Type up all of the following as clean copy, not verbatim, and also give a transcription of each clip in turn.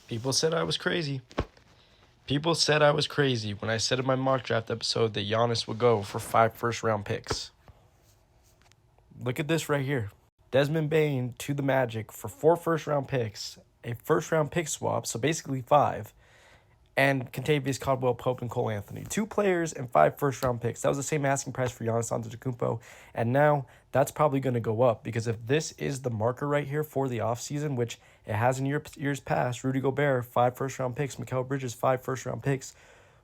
People said I was crazy. People said I was crazy when I said in my mock draft episode that Giannis would go for 5 first-round picks. Look at this right here. Desmond Bane to the Magic for 4 first-round picks, a first-round pick swap, so basically 5, and Contavious Caldwell Pope and Cole Anthony. 2 players and 5 first-round picks. That was the same asking price for Giannis Antetokounmpo, and now that's probably going to go up because if this is the marker right here for the offseason, which it has in years past, Rudy Gobert, 5 first-round picks, Mikal Bridges, 5 first-round picks,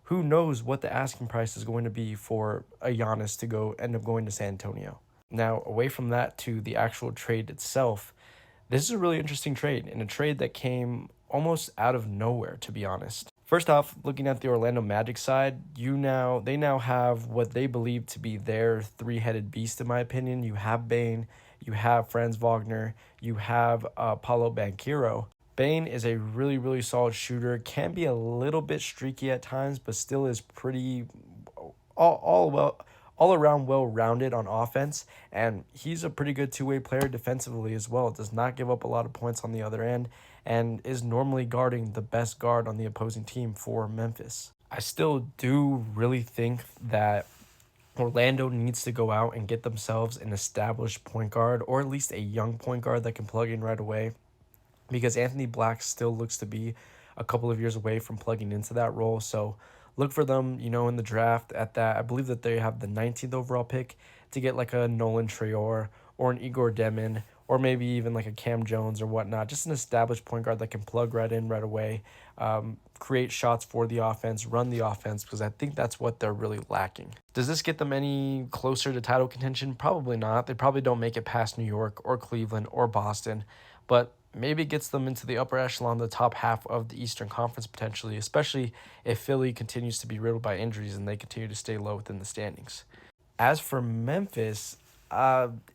who knows what the asking price is going to be for a Giannis to go end up going to San Antonio. Now, away from that to the actual trade itself, this is a really interesting trade, and a trade that came almost out of nowhere, to be honest. First off, looking at the Orlando Magic side, they now have what they believe to be their three-headed beast, in my opinion. You have Bane, you have Franz Wagner, you have Paulo Banchero. Bane is a really, really solid shooter, can be a little bit streaky at times, but still is pretty all around well rounded on offense, and he's a pretty good two-way player defensively as well. Does not give up a lot of points on the other end, and is normally guarding the best guard on the opposing team for Memphis. I still do really think that Orlando needs to go out and get themselves an established point guard, or at least a young point guard that can plug in right away, because Anthony Black still looks to be a couple of years away from plugging into that role. So look for them, in the draft at that. I believe that they have the 19th overall pick to get like a Nolan Traore or an Igor Demon or maybe even like a Cam Jones or whatnot. Just an established point guard that can plug right in right away, create shots for the offense, run the offense, because I think that's what they're really lacking. Does this get them any closer to title contention? Probably not. They probably don't make it past New York or Cleveland or Boston, but maybe gets them into the upper echelon, the top half of the Eastern Conference potentially, especially if Philly continues to be riddled by injuries and they continue to stay low within the standings. As for Memphis,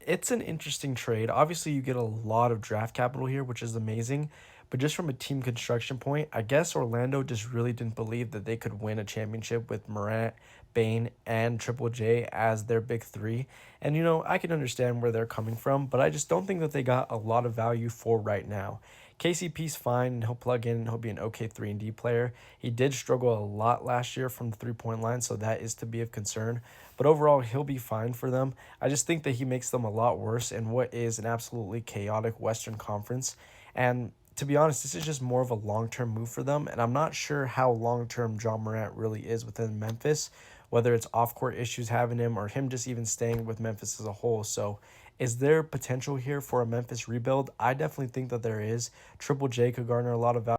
it's an interesting trade. Obviously, you get a lot of draft capital here, which is amazing. But just from a team construction point, I guess Orlando just really didn't believe that they could win a championship with Morant, Bane, and Triple J as their big three. And, I can understand where they're coming from, but I just don't think that they got a lot of value for right now. KCP's fine, and he'll plug in, and he'll be an okay 3-and-D player. He did struggle a lot last year from the three-point line, so that is to be of concern. But overall, he'll be fine for them. I just think that he makes them a lot worse in what is an absolutely chaotic Western Conference. And to be honest, this is just more of a long-term move for them, and I'm not sure how long-term John Morant really is within Memphis, whether it's off-court issues having him or him just even staying with Memphis as a whole. So is there potential here for a Memphis rebuild? I definitely think that there is. Triple J could garner a lot of value.